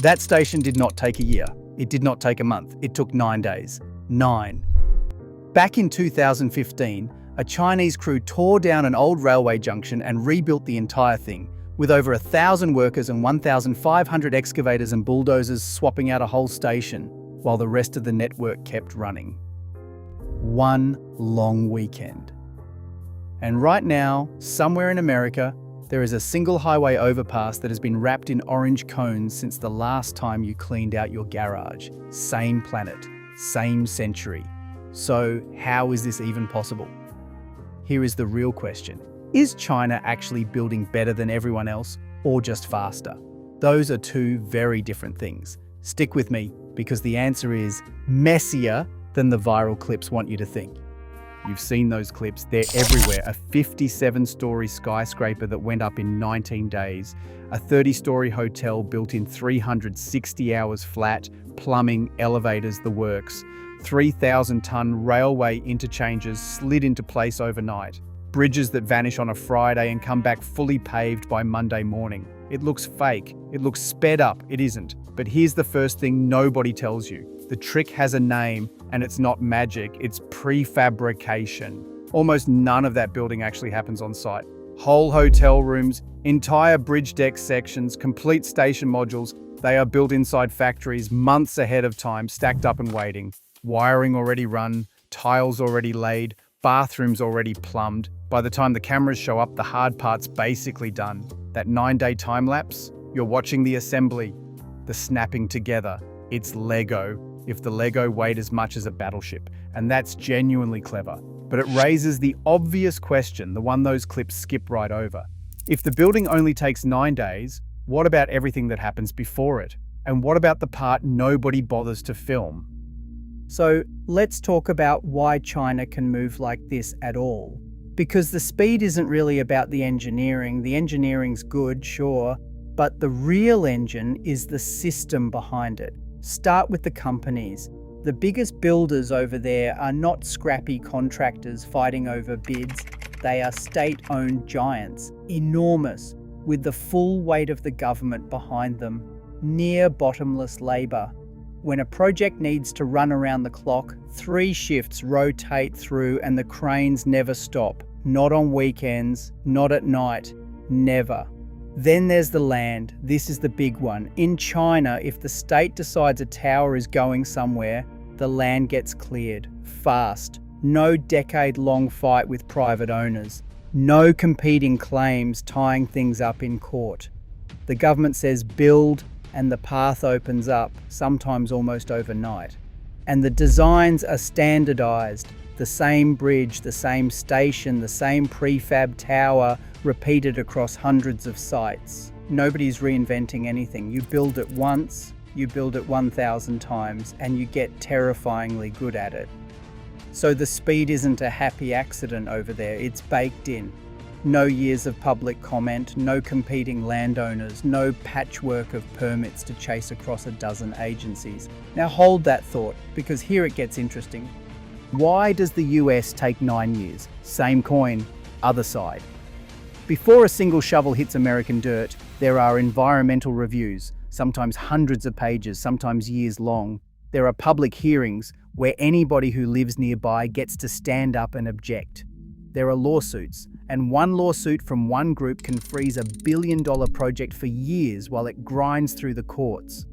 That station did not take a year. It did not take a month. It took 9 days. 9. Back in 2015, a Chinese crew tore down an old railway junction and rebuilt the entire thing, with over 1,000 workers and 1,500 excavators and bulldozers swapping out a whole station, while the rest of the network kept running. One long weekend. And right now, somewhere in America, there is a single highway overpass that has been wrapped in orange cones since the last time you cleaned out your garage. Same planet, same century. So how is this even possible? Here is the real question. Is China actually building better than everyone else, or just faster? Those are two very different things. Stick with me, because the answer is messier than the viral clips want you to think. You've seen those clips, they're everywhere. A 57-story skyscraper that went up in 19 days, a 30-story hotel built in 360 hours flat, plumbing, elevators, the works, 3,000-ton railway interchanges slid into place overnight, bridges that vanish on a Friday and come back fully paved by Monday morning. It looks fake, it looks sped up, it isn't. But here's the first thing nobody tells you. The trick has a name, and it's not magic, it's prefabrication. Almost none of that building actually happens on site. Whole hotel rooms, entire bridge deck sections, complete station modules, they are built inside factories months ahead of time, stacked up and waiting. Wiring already run, tiles already laid, bathrooms already plumbed. By the time the cameras show up, the hard part's basically done. That 9-day time lapse, you're watching the assembly, the snapping together. It's Lego, if the Lego weighed as much as a battleship, and that's genuinely clever. But it raises the obvious question, the one those clips skip right over. If the building only takes 9 days, what about everything that happens before it? And what about the part nobody bothers to film? So let's talk about why China can move like this at all. Because the speed isn't really about the engineering. The engineering's good, sure, but the real engine is the system behind it. Start with the companies. The biggest builders over there are not scrappy contractors fighting over bids. They are state-owned giants, enormous, with the full weight of the government behind them, near bottomless labor. When a project needs to run around the clock, 3 shifts rotate through and the cranes never stop. Not on weekends, not at night, never. Then there's the land. This is the big one. In China, if the state decides a tower is going somewhere, the land gets cleared. Fast. No decade-long fight with private owners. No competing claims tying things up in court. The government says build, and the path opens up, sometimes almost overnight. And the designs are standardized. The same bridge, the same station, the same prefab tower, repeated across hundreds of sites. Nobody's reinventing anything. You build it once, you build it 1,000 times, and you get terrifyingly good at it. So the speed isn't a happy accident over there, it's baked in. No years of public comment, no competing landowners, no patchwork of permits to chase across a dozen agencies. Now hold that thought, because here it gets interesting. Why does the US take 9 years? Same coin, other side. Before a single shovel hits American dirt, there are environmental reviews, sometimes hundreds of pages, sometimes years long. There are public hearings where anybody who lives nearby gets to stand up and object. There are lawsuits, and one lawsuit from one group can freeze $1 billion project for years while it grinds through the courts.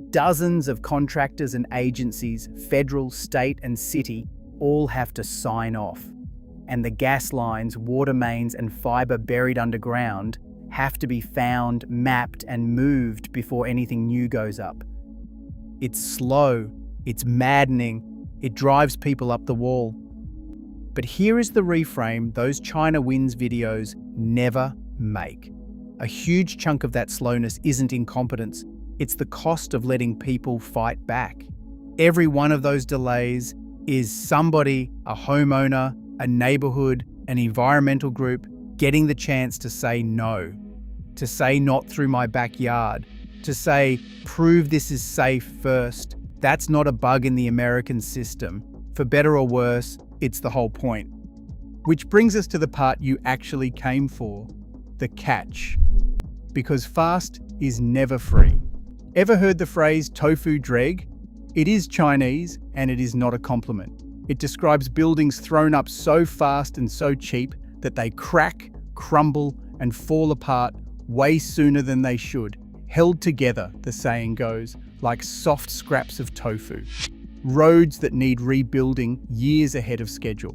Dozens of contractors and agencies, federal, state, and city, all have to sign off. And the gas lines, water mains, and fiber buried underground have to be found, mapped, and moved before anything new goes up. It's slow, it's maddening, it drives people up the wall. But here is the reframe those China wins videos never make. A huge chunk of that slowness isn't incompetence, it's the cost of letting people fight back. Every one of those delays is somebody, a homeowner, a neighborhood, an environmental group, getting the chance to say no, to say not through my backyard, to say prove this is safe first. That's not a bug in the American system. For better or worse, it's the whole point. Which brings us to the part you actually came for, the catch. Because fast is never free. Ever heard the phrase tofu dreg? It is Chinese, and it is not a compliment. It describes buildings thrown up so fast and so cheap that they crack, crumble, and fall apart way sooner than they should, held together, the saying goes, like soft scraps of tofu. Roads that need rebuilding years ahead of schedule.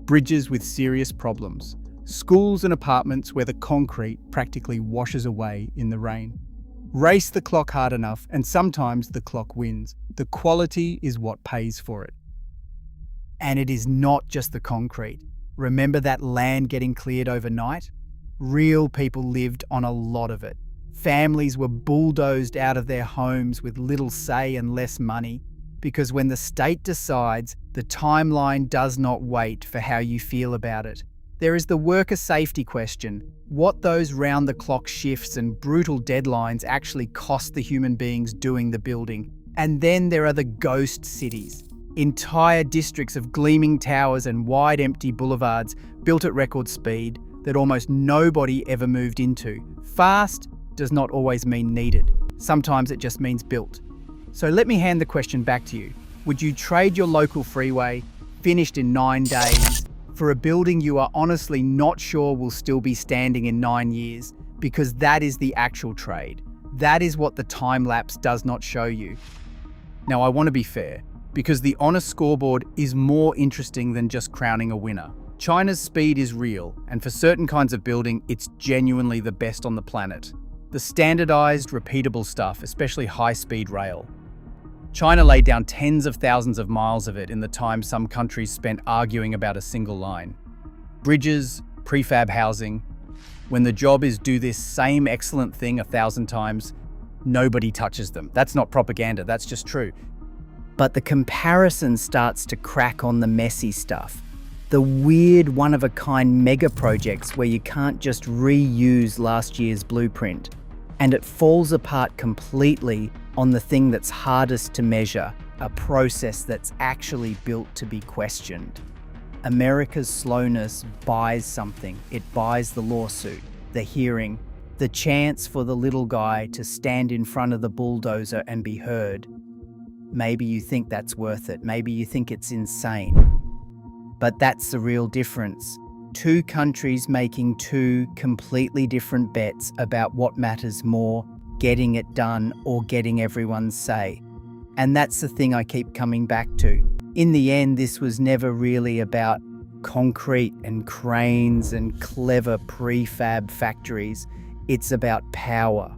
Bridges with serious problems. Schools and apartments where the concrete practically washes away in the rain. Race the clock hard enough, and sometimes the clock wins. The quality is what pays for it. And it is not just the concrete. Remember that land getting cleared overnight? Real people lived on a lot of it. Families were bulldozed out of their homes with little say and less money, because when the state decides, the timeline does not wait for how you feel about it. There is the worker safety question, what those round-the-clock shifts and brutal deadlines actually cost the human beings doing the building. And then there are the ghost cities. Entire districts of gleaming towers and wide empty boulevards built at record speed that almost nobody ever moved into. Fast does not always mean needed. Sometimes it just means built. So let me hand the question back to you. Would you trade your local freeway, finished in 9 days, for a building you are honestly not sure will still be standing in 9 years? Because that is the actual trade. That is what the time lapse does not show you. Now, I want to be fair, because the honest scoreboard is more interesting than just crowning a winner. China's speed is real, and for certain kinds of building, it's genuinely the best on the planet. The standardized, repeatable stuff, especially high-speed rail. China laid down tens of thousands of miles of it in the time some countries spent arguing about a single line. Bridges, prefab housing. When the job is do this same excellent thing 1,000 times, nobody touches them. That's not propaganda, that's just true. But the comparison starts to crack on the messy stuff. The weird one-of-a-kind mega projects where you can't just reuse last year's blueprint. And it falls apart completely on the thing that's hardest to measure, a process that's actually built to be questioned. America's slowness buys something. It buys the lawsuit, the hearing, the chance for the little guy to stand in front of the bulldozer and be heard. Maybe you think that's worth it. Maybe you think it's insane. But that's the real difference. Two countries making two completely different bets about what matters more, getting it done or getting everyone's say. And that's the thing I keep coming back to. In the end, this was never really about concrete and cranes and clever prefab factories. It's about power,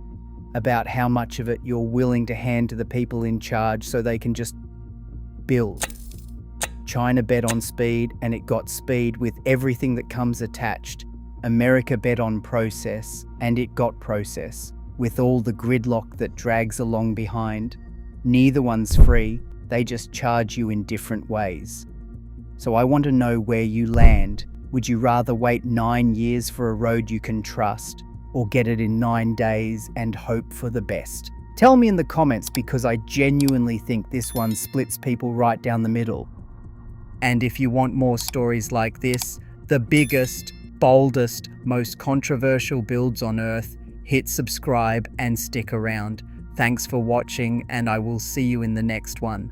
about how much of it you're willing to hand to the people in charge so they can just build. China bet on speed, and it got speed with everything that comes attached. America bet on process, and it got process, with all the gridlock that drags along behind. Neither one's free, they just charge you in different ways. So I want to know where you land. Would you rather wait 9 years for a road you can trust, or get it in 9 days and hope for the best? Tell me in the comments, because I genuinely think this one splits people right down the middle. And if you want more stories like this, the biggest, boldest, most controversial builds on Earth, hit subscribe and stick around. Thanks for watching, and I will see you in the next one.